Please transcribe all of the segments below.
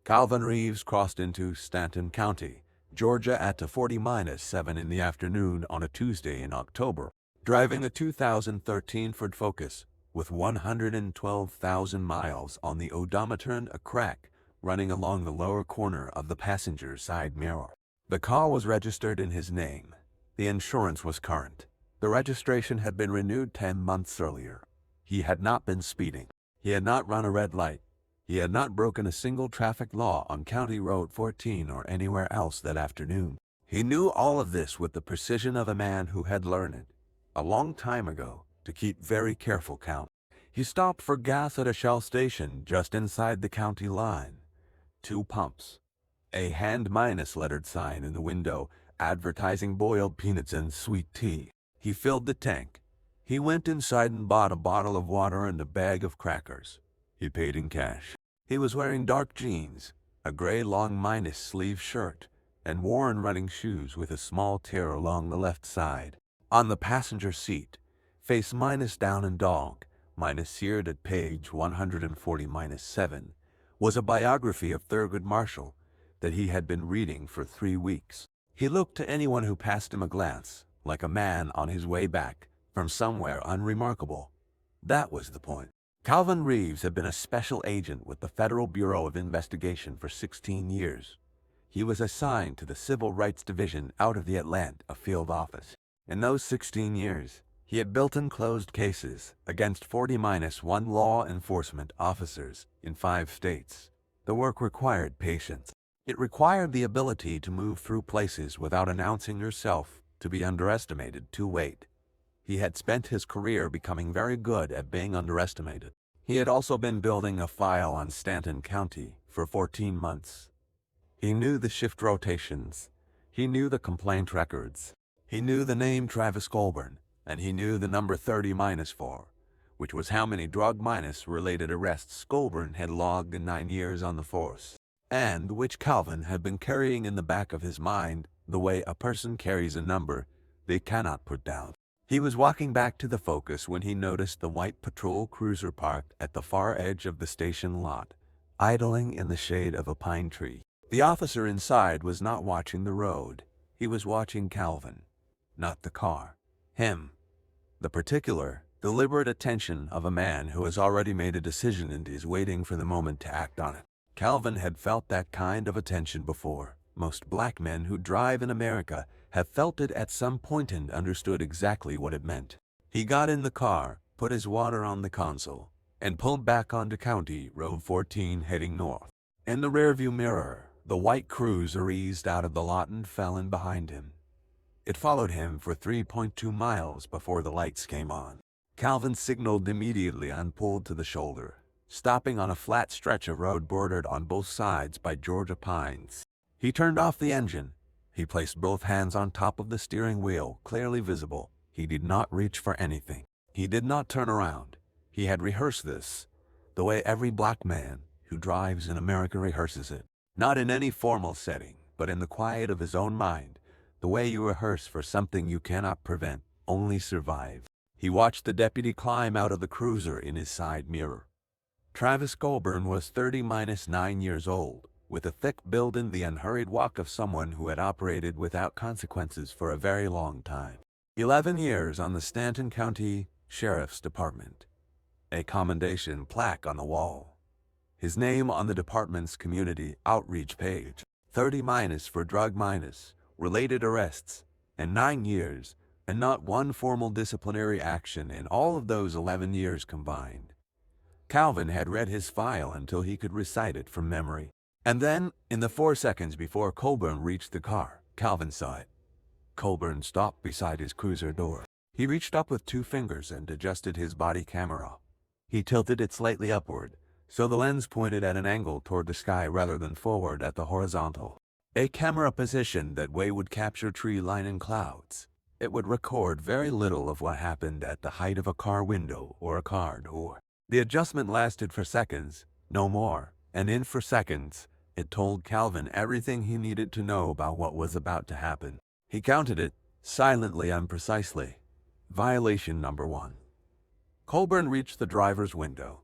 Calvin Reeves crossed into Stanton County, Georgia at 40-7 in the afternoon on a Tuesday in October, driving a 2013 Ford Focus with 112,000 miles on the odometer and a crack running along the lower corner of the passenger side mirror. The car was registered in his name. The insurance was current. The registration had been renewed 10 months earlier. He had not been speeding. He had not run a red light. He had not broken a single traffic law on County Road 14 or anywhere else that afternoon. He knew all of this with the precision of a man who had learned it, a long time ago, to keep very careful count. He stopped for gas at a Shell station just inside the county line. 2 pumps. A hand minus lettered sign in the window advertising boiled peanuts and sweet tea. He filled the tank. He went inside and bought a bottle of water and a bag of crackers. He paid in cash. He was wearing dark jeans, a gray long minus sleeve shirt, and worn running shoes with a small tear along the left side. On the passenger seat, face minus down and dog, minus seared at page 140-7, was a biography of Thurgood Marshall that he had been reading for 3 weeks. He looked to anyone who passed him a glance, like a man on his way back from somewhere unremarkable. That was the point. Calvin Reeves had been a special agent with the Federal Bureau of Investigation for 16 years. He was assigned to the Civil Rights Division out of the Atlanta field office. In those 16 years, he had built and closed cases against 40-1 law enforcement officers in 5 states. The work required patience. It required the ability to move through places without announcing yourself to be underestimated to wait. He had spent his career becoming very good at being underestimated. He had also been building a file on Stanton County for 14 months. He knew the shift rotations. He knew the complaint records. He knew the name Travis Colburn, and he knew the number 30-4, which was how many drug-related arrests Colburn had logged in 9 years on the force, and which Calvin had been carrying in the back of his mind the way a person carries a number they cannot put down. He was walking back to the Focus when he noticed the white patrol cruiser parked at the far edge of the station lot, idling in the shade of a pine tree. The officer inside was not watching the road. He was watching Calvin, not the car. Him. The particular, deliberate attention of a man who has already made a decision and is waiting for the moment to act on it. Calvin had felt that kind of attention before. Most black men who drive in America have felt it at some point and understood exactly what it meant. He got in the car, put his water on the console, and pulled back onto County Road 14 heading north. In the rearview mirror, the white cruiser eased out of the lot and fell in behind him. It followed him for 3.2 miles before the lights came on. Calvin signaled immediately and pulled to the shoulder, stopping on a flat stretch of road bordered on both sides by Georgia pines. He turned off the engine. He placed both hands on top of the steering wheel, clearly visible. He did not reach for anything. He did not turn around. He had rehearsed this, the way every black man who drives in America rehearses it. Not in any formal setting, but in the quiet of his own mind, the way you rehearse for something you cannot prevent, only survive. He watched the deputy climb out of the cruiser in his side mirror. Travis Colburn was 30-9 years old, with a thick build and the unhurried walk of someone who had operated without consequences for a very long time. 11 years on the Stanton County Sheriff's Department. A commendation plaque on the wall. His name on the department's community outreach page. 30- for drug related arrests, and 9 years, and not one formal disciplinary action in all of those 11 years combined. Calvin had read his file until he could recite it from memory. And then, in the 4 seconds before Colburn reached the car, Calvin saw it. Colburn stopped beside his cruiser door. He reached up with 2 fingers and adjusted his body camera. He tilted it slightly upward, so the lens pointed at an angle toward the sky rather than forward at the horizontal. A camera position that way would capture tree line and clouds. It would record very little of what happened at the height of a car window or a car door. The adjustment lasted for seconds, no more, and in 4 seconds, it told Calvin everything he needed to know about what was about to happen. He counted it, silently and precisely. Violation number 1. Colburn reached the driver's window.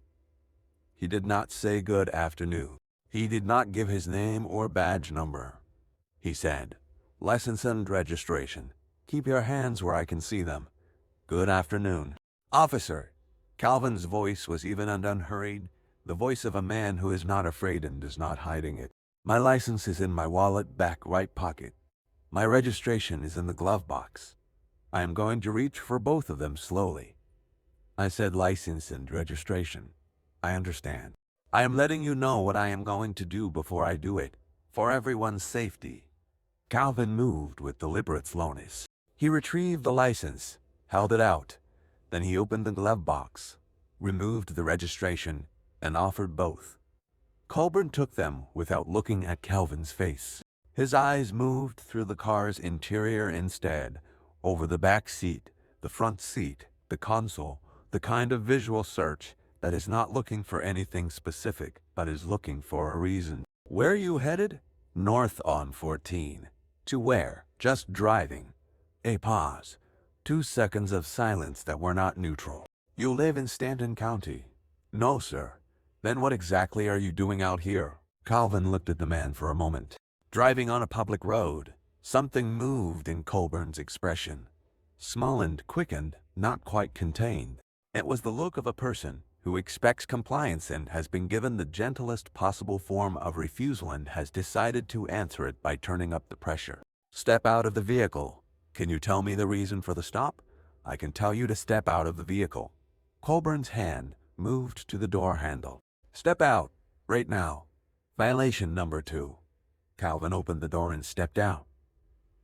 He did not say good afternoon. He did not give his name or badge number. He said, "License and registration. Keep your hands where I can see them. Good afternoon." "Officer." Calvin's voice was even and unhurried, the voice of a man who is not afraid and is not hiding it. "My license is in my wallet, back right pocket. My registration is in the glove box. I am going to reach for both of them slowly." I said license and registration. "I understand. I am letting you know what I am going to do before I do it, for everyone's safety." Calvin moved with deliberate slowness. He retrieved the license, held it out. Then he opened the glove box, removed the registration, and offered both. Colburn took them without looking at Calvin's face. His eyes moved through the car's interior instead, over the back seat, the front seat, the console, the kind of visual search that is not looking for anything specific, but is looking for a reason. "Where are you headed?" "North on 14. "To where?" "Just driving." A pause. 2 seconds of silence that were not neutral. "You live in Stanton County?" "No, sir." "Then what exactly are you doing out here?" Calvin looked at the man for a moment. "Driving on a public road." Something moved in Colburn's expression. Small and quickened, not quite contained. It was the look of a person who expects compliance and has been given the gentlest possible form of refusal and has decided to answer it by turning up the pressure. "Step out of the vehicle." "Can you tell me the reason for the stop?" "I can tell you to step out of the vehicle." Colburn's hand moved to the door handle. "Step out, right now." Violation number 2. Calvin opened the door and stepped out.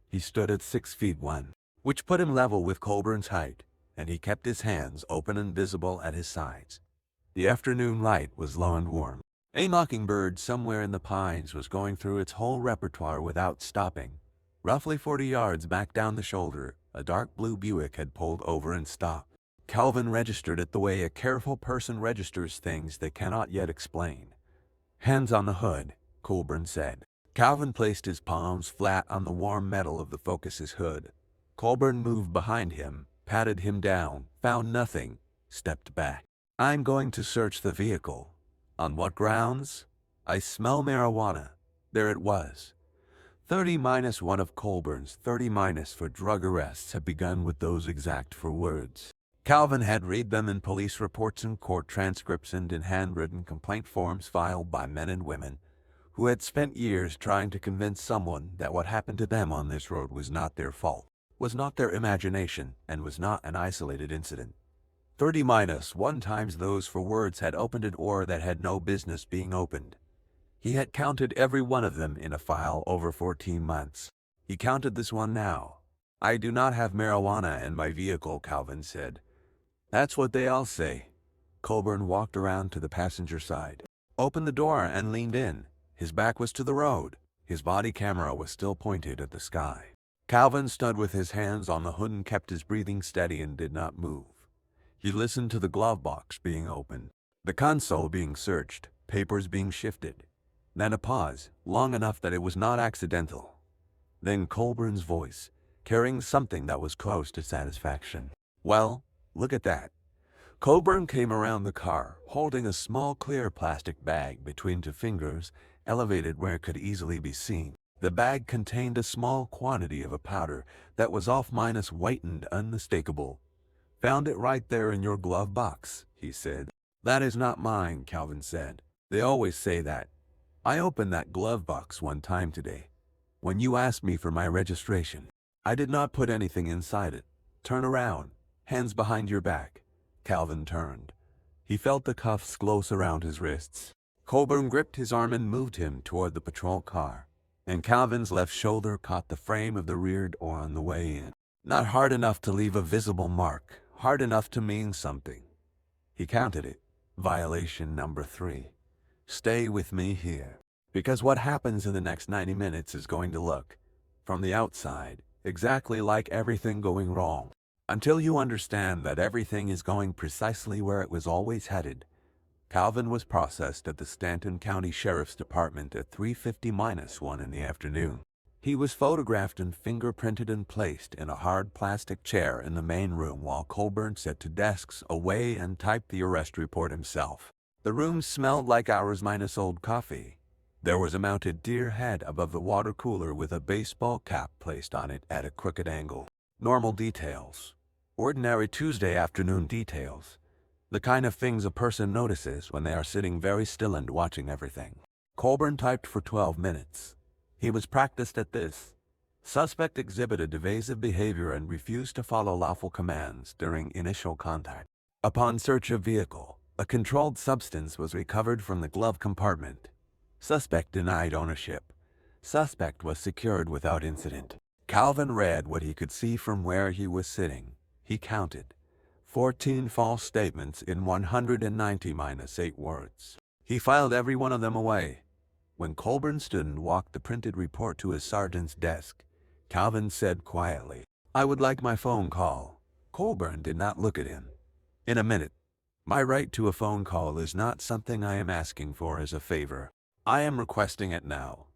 He stood at 6 feet 1, which put him level with Colburn's height, and he kept his hands open and visible at his sides. The afternoon light was low and warm. A mockingbird somewhere in the pines was going through its whole repertoire without stopping. Roughly 40 yards back down the shoulder, a dark blue Buick had pulled over and stopped. Calvin registered it the way a careful person registers things they cannot yet explain. "Hands on the hood," Colburn said. Calvin placed his palms flat on the warm metal of the Focus's hood. Colburn moved behind him, patted him down, found nothing, stepped back. "I'm going to search the vehicle." "On what grounds?" "I smell marijuana." There it was. 30-1 of Colburn's 30- for drug arrests had begun with those exact 4 words. Calvin had read them in police reports and court transcripts and in handwritten complaint forms filed by men and women who had spent years trying to convince someone that what happened to them on this road was not their fault, was not their imagination, and was not an isolated incident. 30-1 times those 4 words had opened a door that had no business being opened. He had counted every one of them in a file over 14 months. He counted this one now. "I do not have marijuana in my vehicle," Calvin said. "That's what they all say." Colburn walked around to the passenger side, opened the door and leaned in. His back was to the road. His body camera was still pointed at the sky. Calvin stood with his hands on the hood and kept his breathing steady and did not move. He listened to the glove box being opened, the console being searched, papers being shifted. Then a pause, long enough that it was not accidental. Then Colburn's voice, carrying something that was close to satisfaction. "Well, look at that." Colburn came around the car, holding a small clear plastic bag between 2 fingers, elevated where it could easily be seen. The bag contained a small quantity of a powder that was off-white and unmistakable. "Found it right there in your glove box," he said. "That is not mine," Calvin said. "They always say that. I opened that glove box one time today, when you asked me for my registration. I did not put anything inside it. Turn around, hands behind your back." Calvin turned. He felt the cuffs close around his wrists. Colburn gripped his arm and moved him toward the patrol car, and Calvin's left shoulder caught the frame of the rear door on the way in. Not hard enough to leave a visible mark, hard enough to mean something. He counted it. Violation number 3. "Stay with me here, because what happens in the next 90 minutes is going to look, from the outside, exactly like everything going wrong. Until you understand that everything is going precisely where it was always headed." Calvin was processed at the Stanton County Sheriff's Department at 3:50-1 in the afternoon. He was photographed and fingerprinted and placed in a hard plastic chair in the main room while Colburn sat 2 desks away and typed the arrest report himself. The room smelled like hours minus old coffee. There was a mounted deer head above the water cooler with a baseball cap placed on it at a crooked angle. Normal details. Ordinary Tuesday afternoon details. The kind of things a person notices when they are sitting very still and watching everything. Colburn typed for 12 minutes. He was practiced at this. Suspect exhibited evasive behavior and refused to follow lawful commands during initial contact. Upon search of vehicle, a controlled substance was recovered from the glove compartment. Suspect denied ownership. Suspect was secured without incident. Calvin read what he could see from where he was sitting. He counted 14 false statements in 190-8 words. He filed every one of them away. When Colburn stood and walked the printed report to his sergeant's desk, Calvin said quietly, "I would like my phone call." Colburn did not look at him. "In a minute. My right to a phone call is not something I am asking for as a favor. I am requesting it now."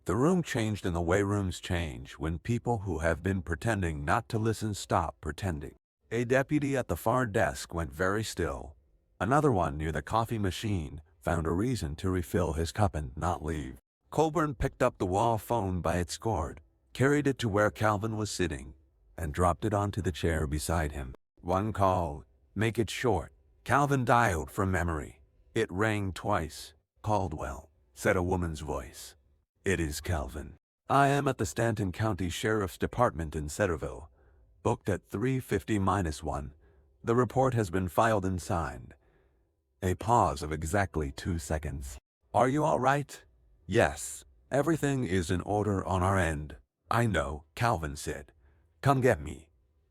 The room changed in the way rooms change when people who have been pretending not to listen stop pretending. A deputy at the far desk went very still. Another one near the coffee machine found a reason to refill his cup and not leave. Colburn picked up the wall phone by its cord, carried it to where Calvin was sitting, and dropped it onto the chair beside him. "One call. Make it short." Calvin dialed from memory. It rang twice. "Caldwell," said a woman's voice. "It is Calvin. I am at the Stanton County Sheriff's Department in Centerville. Booked at 3:50-1. The report has been filed and signed." A pause of exactly 2 seconds. "Are you all right?" "Yes. Everything is in order on our end." "I know," Calvin said. "Come get me."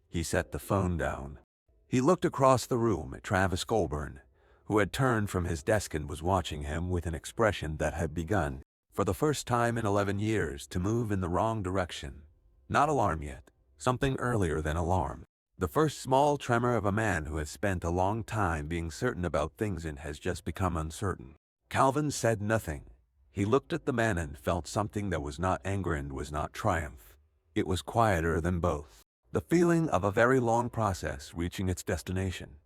He set the phone down. He looked across the room at Travis Colburn, who had turned from his desk and was watching him with an expression that had begun, for the first time in 11 years, to move in the wrong direction. Not alarm yet. Something earlier than alarm. The first small tremor of a man who has spent a long time being certain about things and has just become uncertain. Calvin said nothing. He looked at the man and felt something that was not anger and was not triumph. It was quieter than both. The feeling of a very long process reaching its destination.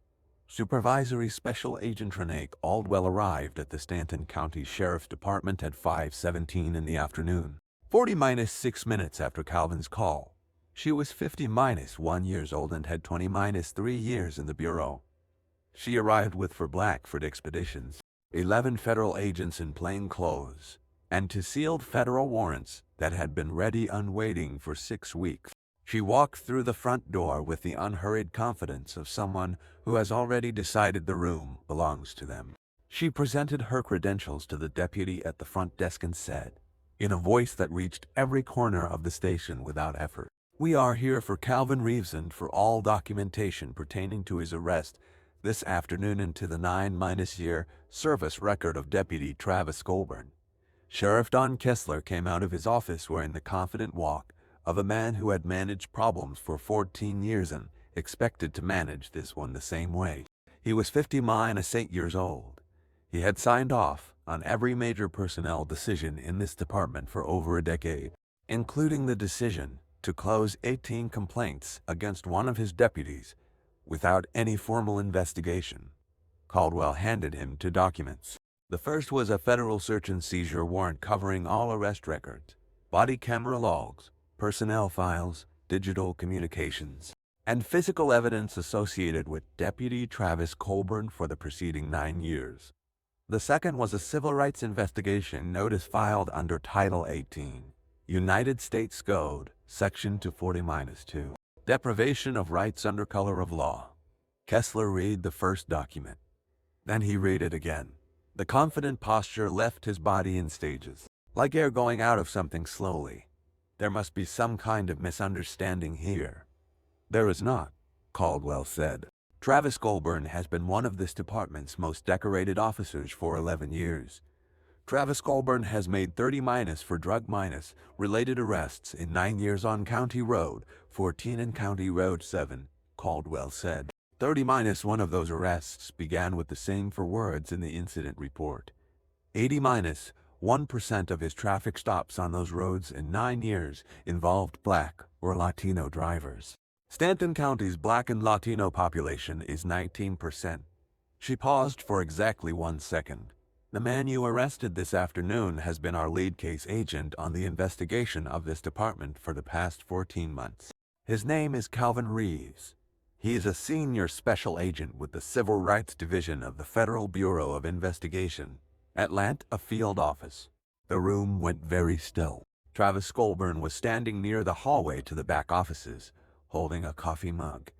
Supervisory Special Agent Renee Caldwell arrived at the Stanton County Sheriff's Department at 5:17 in the afternoon, 40-6 minutes after Calvin's call. She was 50-1 years old and had 20-3 years in the Bureau. She arrived with for Blackford expeditions, 11 federal agents in plain clothes, and to sealed federal warrants that had been ready and waiting for 6 weeks. She walked through the front door with the unhurried confidence of someone who has already decided the room belongs to them. She presented her credentials to the deputy at the front desk and said, in a voice that reached every corner of the station without effort, "We are here for Calvin Reeves and for all documentation pertaining to his arrest this afternoon and to the 9-year service record of Deputy Travis Colburn." Sheriff Don Kessler came out of his office wearing the confident walk of a man who had managed problems for 14 years and expected to manage this one the same way. He was 50-8 years old. He had signed off on every major personnel decision in this department for over a decade, including the decision to close 18 complaints against one of his deputies without any formal investigation. Caldwell handed him 2 documents. The first was a federal search and seizure warrant covering all arrest records, body camera logs, personnel files, digital communications, and physical evidence associated with Deputy Travis Colburn for the preceding 9 years. The second was a civil rights investigation notice filed under Title 18, United States Code, Section 240-2, Deprivation of Rights under Color of Law. Kessler read the first document. Then he read it again. The confident posture left his body in stages, like air going out of something slowly. "There must be some kind of misunderstanding here." "There is not," Caldwell said. "Travis Colburn has been one of this department's most decorated officers for 11 years. Travis Colburn has made 30- for drug- related arrests in 9 years on County Road 14 and County Road 7, Caldwell said. 30-1 of those arrests began with the same 4 words in the incident report. 80-1% of his traffic stops on those roads in 9 years involved Black or Latino drivers. Stanton County's Black and Latino population is 19%. She paused for exactly 1 second. The man you arrested this afternoon has been our lead case agent on the investigation of this department for the past 14 months. His name is Calvin Reeves. He is a senior special agent with the Civil Rights Division of the Federal Bureau of Investigation, Atlanta Field Office. The room went very still. Travis Colburn was standing near the hallway to the back offices, holding a coffee mug.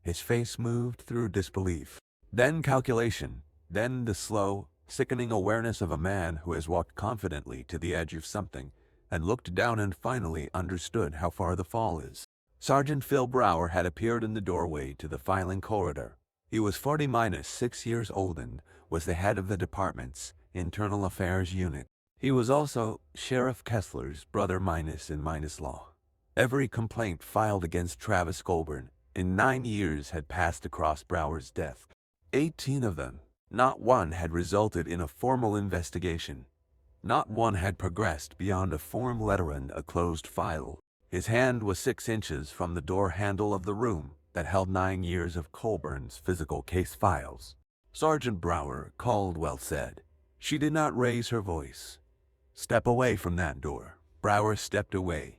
His face moved through disbelief, then calculation, then the slow, sickening awareness of a man who has walked confidently to the edge of something and looked down and finally understood how far the fall is. Sergeant Phil Brower had appeared in the doorway to the filing corridor. He was 40-6 years old and was the head of the department's internal affairs unit. He was also Sheriff Kessler's brother in law. Every complaint filed against Travis Colburn in 9 years had passed across Brower's desk. 18 of them. Not one had resulted in a formal investigation. Not one had progressed beyond a form letter and a closed file. His hand was 6 inches from the door handle of the room that held 9 years of Colburn's physical case files. Sergeant Brower Caldwell said. She did not raise her voice. "Step away from that door." Brower stepped away.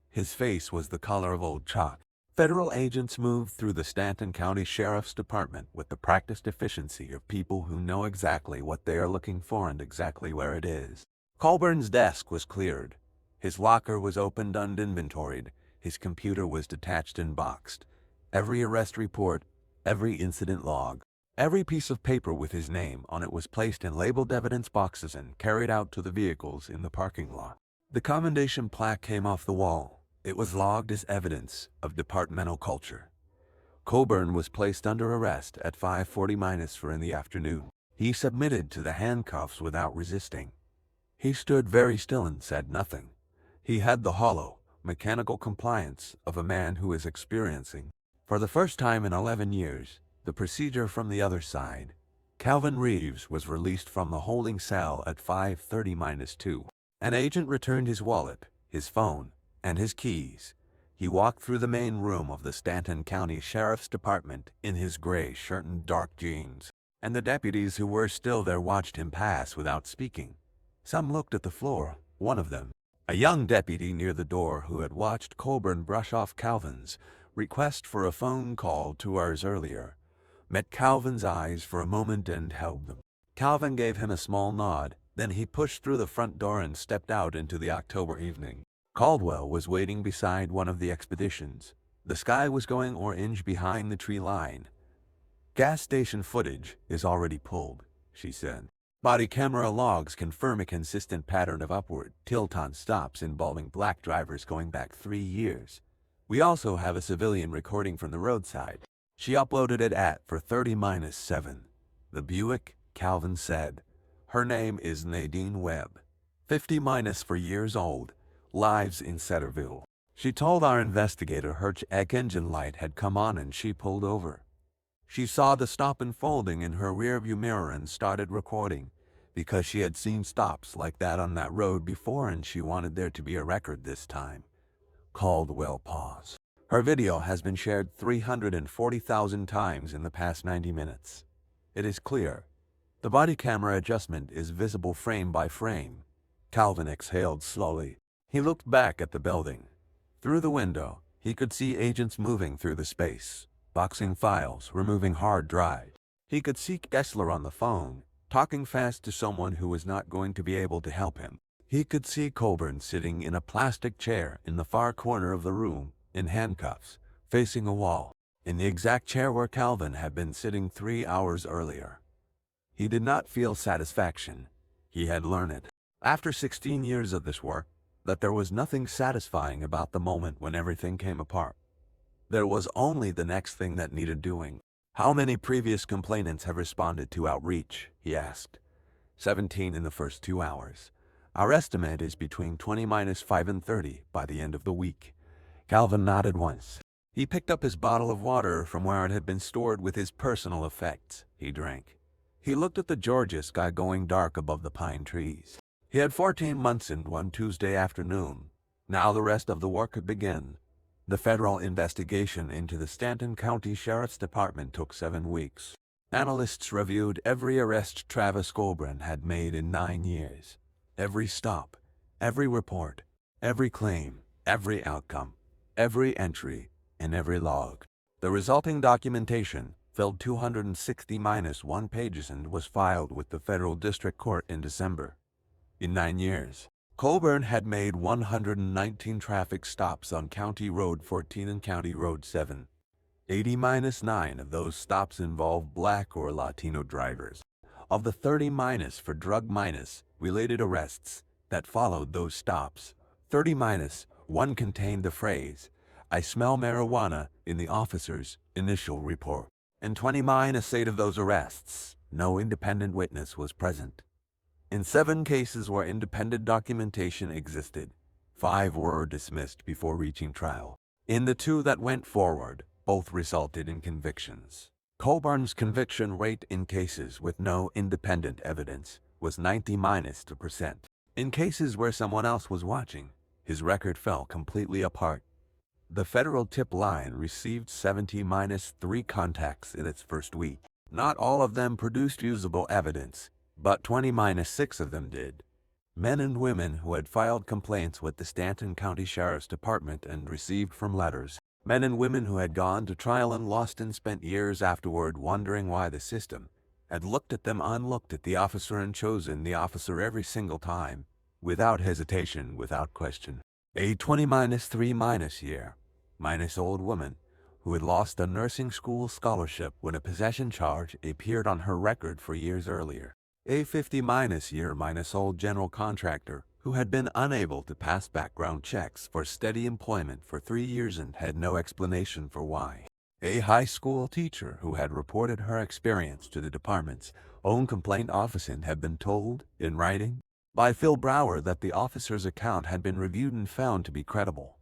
His face was the color of old chalk. Federal agents moved through the Stanton County Sheriff's Department with the practiced efficiency of people who know exactly what they are looking for and exactly where it is. Colburn's desk was cleared. His locker was opened and inventoried. His computer was detached and boxed. Every arrest report, every incident log, every piece of paper with his name on it was placed in labeled evidence boxes and carried out to the vehicles in the parking lot. The commendation plaque came off the wall. It was logged as evidence of departmental culture. Colburn was placed under arrest at 5:40 in the afternoon. He submitted to the handcuffs without resisting. He stood very still and said nothing. He had the hollow, mechanical compliance of a man who is experiencing, for the first time in 11 years, the procedure from the other side. Calvin Reeves was released from the holding cell at 5:30-2. An agent returned his wallet, his phone, and his keys. He walked through the main room of the Stanton County Sheriff's Department in his gray shirt and dark jeans, and the deputies who were still there watched him pass without speaking. Some looked at the floor. One of them, a young deputy near the door who had watched Colburn brush off Calvin's request for a phone call 2 hours earlier, met Calvin's eyes for a moment and held them. Calvin gave him a small nod, then he pushed through the front door and stepped out into the October evening. Caldwell was waiting beside one of the expeditions. The sky was going orange behind the tree line. "Gas station footage is already pulled," she said. "Body camera logs confirm a consistent pattern of upward tilt-on stops involving black drivers going back 3 years. We also have a civilian recording from the roadside." She uploaded it at 4:30-7. "The Buick," Calvin said. "Her name is Nadine Webb. 50-4 years old. Lives in Centerville." She told our investigator her check engine light had come on and she pulled over. She saw the stop unfolding in her rearview mirror and started recording, because she had seen stops like that on that road before and she wanted there to be a record this time. Caldwell paused. "Her video has been shared 340,000 times in the past 90 minutes. It is clear. The body camera adjustment is visible frame by frame." Calvin exhaled slowly. He looked back at the building. Through the window, he could see agents moving through the space, boxing files, removing hard drives. He could see Kessler on the phone, talking fast to someone who was not going to be able to help him. He could see Colburn sitting in a plastic chair in the far corner of the room, in handcuffs, facing a wall, in the exact chair where Calvin had been sitting 3 hours earlier. He did not feel satisfaction. He had learned it, after 16 years of this work, that there was nothing satisfying about the moment when everything came apart. There was only the next thing that needed doing. "How many previous complainants have responded to outreach?" he asked. 17 in the first 2 hours. Our estimate is between 20-5 and 30 by the end of the week." Calvin nodded once. He picked up his bottle of water from where it had been stored with his personal effects. He drank. He looked at the Georgia sky going dark above the pine trees. He had 14 months in one Tuesday afternoon. Now the rest of the work could begin. The federal investigation into the Stanton County Sheriff's Department took 7 weeks. Analysts reviewed every arrest Travis Colburn had made in 9 years. Every stop, every report, every claim, every outcome, every entry, and every log. The resulting documentation filled 260-1 pages and was filed with the federal district court in December. In 9 years, Colburn had made 119 traffic stops on County Road 14 and County Road 7. 80-9 of those stops involved Black or Latino drivers. Of the 30- for drug-related arrests that followed those stops, 30-1 contained the phrase, "I smell marijuana," in the officer's initial report. In 20-8 of those arrests, no independent witness was present. In 7 cases where independent documentation existed, 5 were dismissed before reaching trial. In the 2 that went forward, both resulted in convictions. Colburn's conviction rate in cases with no independent evidence was 90-2%. In cases where someone else was watching, his record fell completely apart. The federal tip line received 70-3 contacts in its first week. Not all of them produced usable evidence, but 20-6 of them did. Men and women who had filed complaints with the Stanton County Sheriff's Department and received from letters. Men and women who had gone to trial and lost and spent years afterward wondering why the system had looked at them unlooked at the officer and chosen the officer every single time, without hesitation, without question. A 20-3- old woman who had lost a nursing school scholarship when a possession charge appeared on her record for years earlier. A 50-old general contractor who had been unable to pass background checks for steady employment for 3 years and had no explanation for why. A high school teacher who had reported her experience to the department's own complaint office and had been told, in writing, by Phil Brower that the officer's account had been reviewed and found to be credible.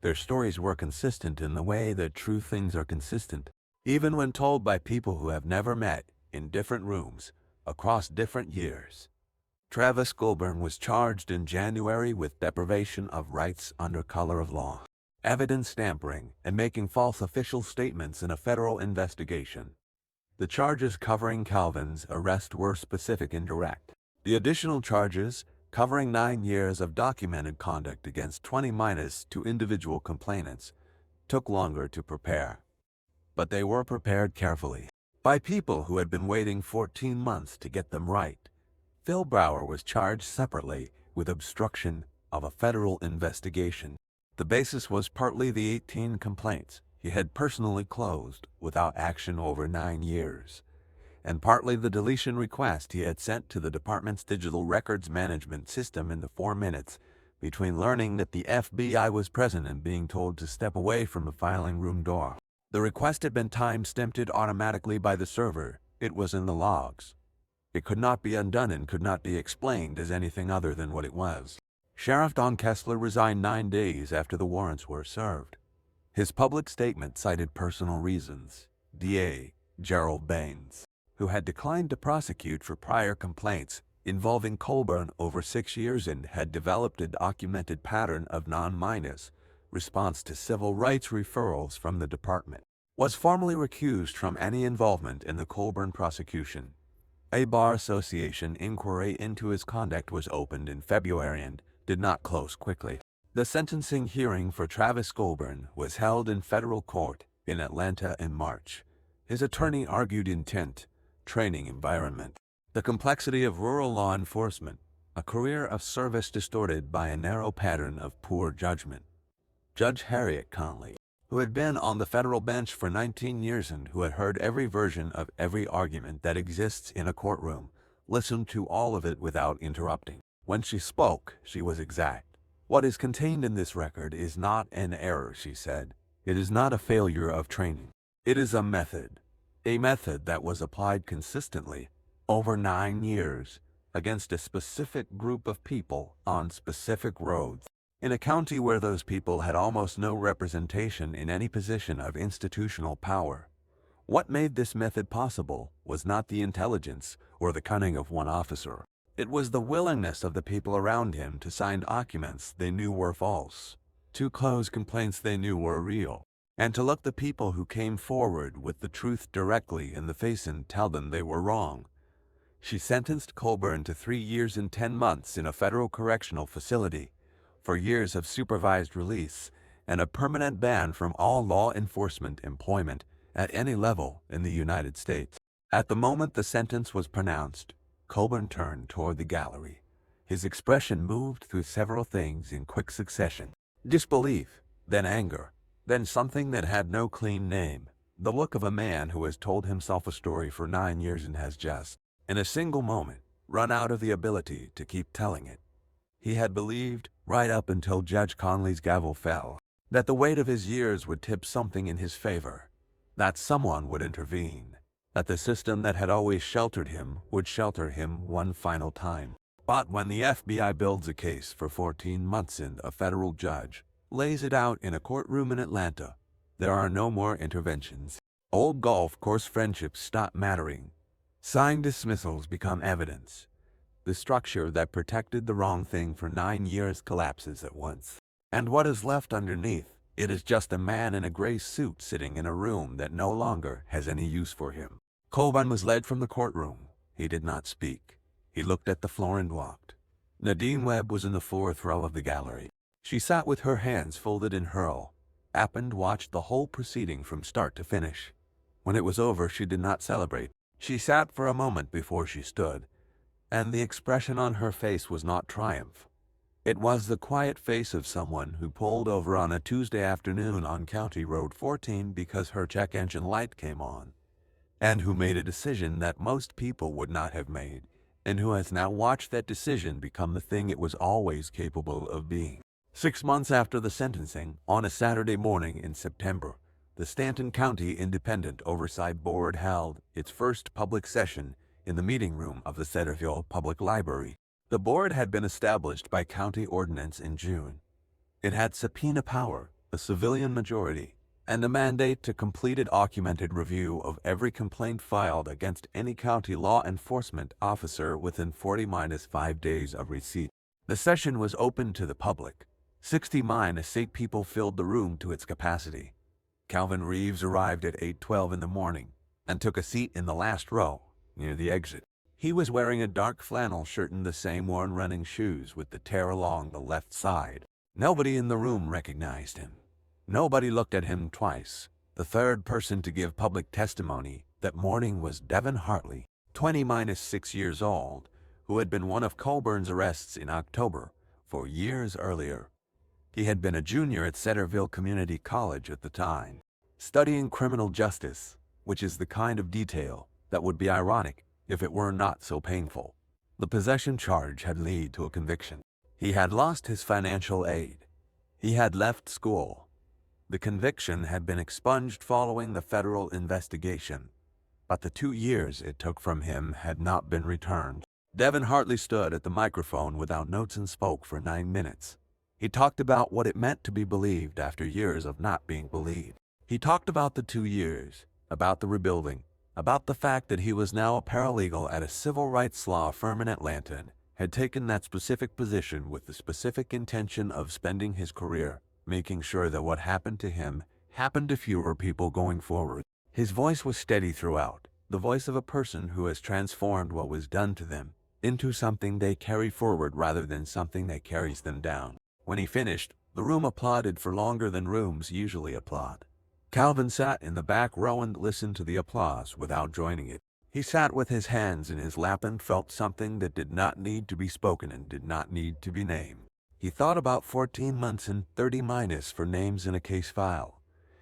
Their stories were consistent in the way that true things are consistent, even when told by people who have never met, in different rooms, across different years. Travis Colburn was charged in January with deprivation of rights under color of law, evidence tampering, and making false official statements in a federal investigation. The charges covering Calvin's arrest were specific and direct. The additional charges, covering 9 years of documented conduct against 20-2 individual complainants, took longer to prepare. But they were prepared carefully, by people who had been waiting 14 months to get them right. Phil Brower was charged separately with obstruction of a federal investigation. The basis was partly the 18 complaints he had personally closed without action over 9 years, and partly the deletion request he had sent to the department's digital records management system in the 4 minutes between learning that the FBI was present and being told to step away from the filing room door. The request had been time-stamped automatically by the server. It was in the logs. It could not be undone and could not be explained as anything other than what it was. Sheriff Don Kessler resigned 9 days after the warrants were served. His public statement cited personal reasons. D.A. Gerald Baines, who had declined to prosecute for prior complaints involving Colburn over 6 years and had developed a documented pattern of non-minus response to civil rights referrals from the department, was formally recused from any involvement in the Colburn prosecution. A Bar Association inquiry into his conduct was opened in February and did not close quickly. The sentencing hearing for Travis Colburn was held in federal court in Atlanta in March. His attorney argued intent, training environment, the complexity of rural law enforcement, a career of service distorted by a narrow pattern of poor judgment. Judge Harriet Conley, who had been on the federal bench for 19 years and who had heard every version of every argument that exists in a courtroom, listened to all of it without interrupting. When she spoke, she was exact. "What is contained in this record is not an error," she said. "It is not a failure of training. It is a method that was applied consistently over 9 years against a specific group of people on specific roads, in a county where those people had almost no representation in any position of institutional power. What made this method possible was not the intelligence or the cunning of one officer. It was the willingness of the people around him to sign documents they knew were false, to close complaints they knew were real, and to look the people who came forward with the truth directly in the face and tell them they were wrong. She sentenced Colburn to 3 years and 10 months in a federal correctional facility, for years of supervised release, and a permanent ban from all law enforcement employment at any level in the United States. At the moment the sentence was pronounced, Colburn turned toward the gallery. His expression moved through several things in quick succession. Disbelief, then anger, then something that had no clean name. The look of a man who has told himself a story for 9 years and has just, in a single moment, run out of the ability to keep telling it. He had believed, right up until Judge Conley's gavel fell, that the weight of his years would tip something in his favor, that someone would intervene, that the system that had always sheltered him would shelter him one final time. But when the FBI builds a case for 14 months and a federal judge lays it out in a courtroom in Atlanta, there are no more interventions. Old golf course friendships stop mattering. Signed dismissals become evidence. The structure that protected the wrong thing for 9 years collapses at once. And what is left underneath? It is just a man in a gray suit sitting in a room that no longer has any use for him. Colburn was led from the courtroom. He did not speak. He looked at the floor and walked. Nadine Webb was in the 4th row of the gallery. She sat with her hands folded in her lap and watched the whole proceeding from start to finish. When it was over, she did not celebrate. She sat for a moment before she stood, and the expression on her face was not triumph. It was the quiet face of someone who pulled over on a Tuesday afternoon on County Road 14 because her check engine light came on, and who made a decision that most people would not have made, and who has now watched that decision become the thing it was always capable of being. 6 months after the sentencing, on a Saturday morning in September, the Stanton County Independent Oversight Board held its first public session in the meeting room of the Centerville Public Library. The board had been established by county ordinance in June. It had subpoena power, a civilian majority, and a mandate to complete a documented review of every complaint filed against any county law enforcement officer within 40-5 days of receipt. The session was open to the public. 60-8 people filled the room to its capacity. Calvin Reeves arrived at 8:12 in the morning and took a seat in the last row, near the exit. He was wearing a dark flannel shirt and the same worn running shoes with the tear along the left side. Nobody in the room recognized him. Nobody looked at him twice. The third person to give public testimony that morning was Devin Hartley, 20-6 years old, who had been one of Colburn's arrests in October 4 years earlier. He had been a junior at Centerville Community College at the time, studying criminal justice, which is the kind of detail that would be ironic if it were not so painful. The possession charge had led to a conviction. He had lost his financial aid. He had left school. The conviction had been expunged following the federal investigation, but the 2 years it took from him had not been returned. Devin Hartley stood at the microphone without notes and spoke for 9 minutes. He talked about what it meant to be believed after years of not being believed. He talked about the 2 years, about the rebuilding, about the fact that he was now a paralegal at a civil rights law firm in Atlanta and had taken that specific position with the specific intention of spending his career making sure that what happened to him happened to fewer people going forward. His voice was steady throughout, the voice of a person who has transformed what was done to them into something they carry forward rather than something that carries them down. When he finished, the room applauded for longer than rooms usually applaud. Calvin sat in the back row and listened to the applause without joining it. He sat with his hands in his lap and felt something that did not need to be spoken and did not need to be named. He thought about 14 months and 30 for names in a case file.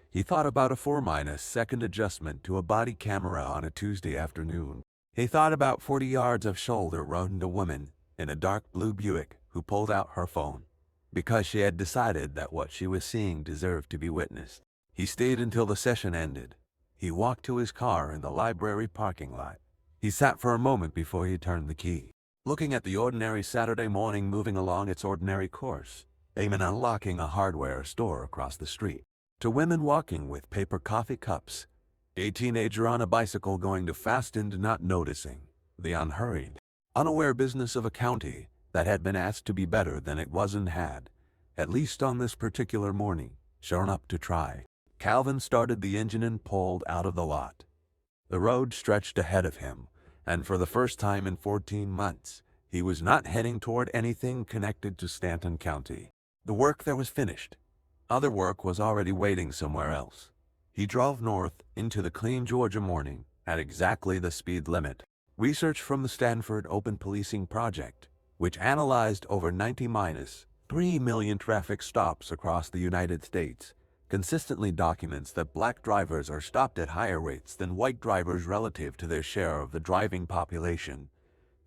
He thought about a 4-second adjustment to a body camera on a Tuesday afternoon. He thought about 40 yards of shoulder road and a woman in a dark blue Buick who pulled out her phone because she had decided that what she was seeing deserved to be witnessed. He stayed until the session ended. He walked to his car in the library parking lot. He sat for a moment before he turned the key, looking at the ordinary Saturday morning moving along its ordinary course, aiming unlocking a hardware store across the street, to women walking with paper coffee cups, a teenager on a bicycle going too fast and not noticing, the unhurried, unaware business of a county that had been asked to be better than it was and had, at least on this particular morning, shown up to try. Calvin started the engine and pulled out of the lot. The road stretched ahead of him, and for the first time in 14 months, he was not heading toward anything connected to Stanton County. The work there was finished. Other work was already waiting somewhere else. He drove north into the clean Georgia morning at exactly the speed limit. Research from the Stanford Open Policing Project, which analyzed over 90-3 million traffic stops across the United States, consistently documents that black drivers are stopped at higher rates than white drivers relative to their share of the driving population,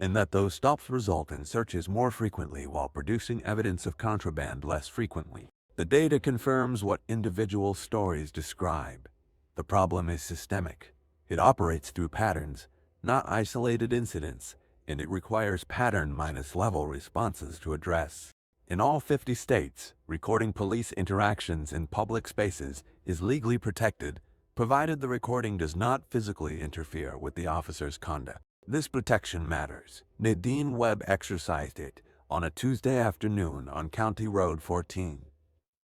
and that those stops result in searches more frequently while producing evidence of contraband less frequently. The data confirms what individual stories describe. The problem is systemic. It operates through patterns, not isolated incidents, and it requires pattern-level responses to address. In all 50 states, recording police interactions in public spaces is legally protected, provided the recording does not physically interfere with the officer's conduct. This protection matters. Nadine Webb exercised it on a Tuesday afternoon on County Road 14,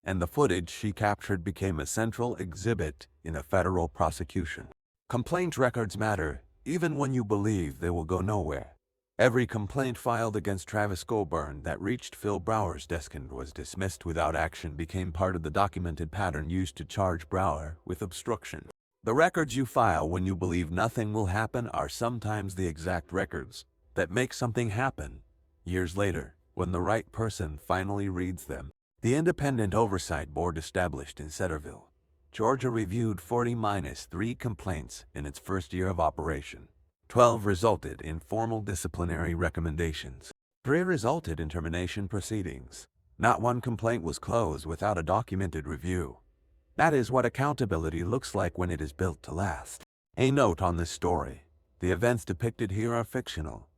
and the footage she captured became a central exhibit in a federal prosecution. Complaint records matter, even when you believe they will go nowhere. Every complaint filed against Travis Colburn that reached Phil Brower's desk and was dismissed without action became part of the documented pattern used to charge Brower with obstruction. The records you file when you believe nothing will happen are sometimes the exact records that make something happen years later, when the right person finally reads them. The Independent Oversight Board established in Centerville, Georgia reviewed 40-3 complaints in its first year of operation. 12 resulted in formal disciplinary recommendations. 3 resulted in termination proceedings. Not one complaint was closed without a documented review. That is what accountability looks like when it is built to last. A note on this story: the events depicted here are fictional.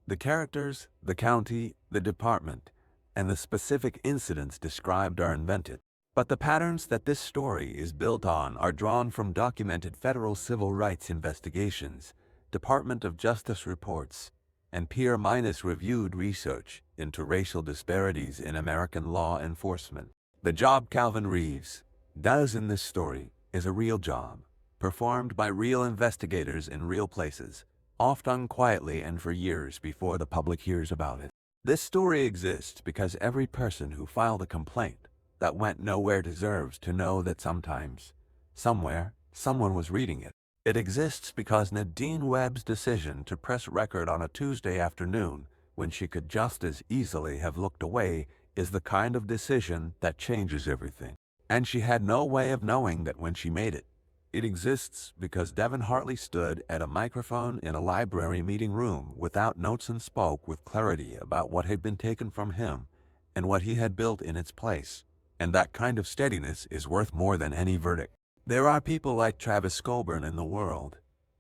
The characters, the county, the department, and the specific incidents described are invented. But the patterns that this story is built on are drawn from documented federal civil rights investigations, Department of Justice reports, and peer-reviewed research into racial disparities in American law enforcement. The job Calvin Reeves does in this story is a real job, performed by real investigators in real places, often quietly and for years before the public hears about it. This story exists because every person who filed a complaint that went nowhere deserves to know that sometimes, somewhere, someone was reading it. It exists because Nadine Webb's decision to press record on a Tuesday afternoon, when she could just as easily have looked away, is the kind of decision that changes everything. And she had no way of knowing that when she made it. It exists because Devin Hartley stood at a microphone in a library meeting room without notes and spoke with clarity about what had been taken from him and what he had built in its place. And that kind of steadiness is worth more than any verdict. There are people like Travis Colburn in the world.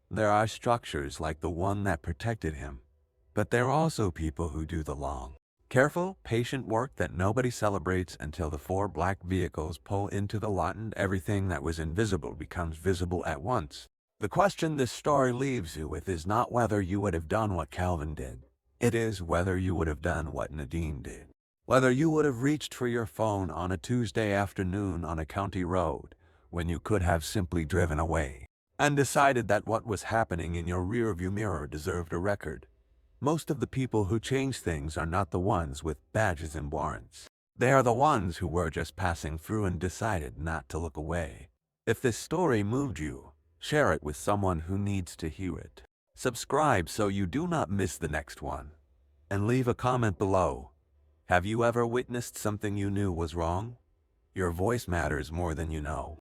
There are structures like the one that protected him. But there are also people who do the long, careful, patient work that nobody celebrates until the 4 black vehicles pull into the lot and everything that was invisible becomes visible at once. The question this story leaves you with is not whether you would have done what Calvin did. It is whether you would have done what Nadine did. Whether you would have reached for your phone on a Tuesday afternoon on a county road when you could have simply driven away and decided that what was happening in your rearview mirror deserved a record. Most of the people who change things are not the ones with badges and warrants. They are the ones who were just passing through and decided not to look away. If this story moved you, share it with someone who needs to hear it. Subscribe so you do not miss the next one. And leave a comment below. Have you ever witnessed something you knew was wrong? Your voice matters more than you know.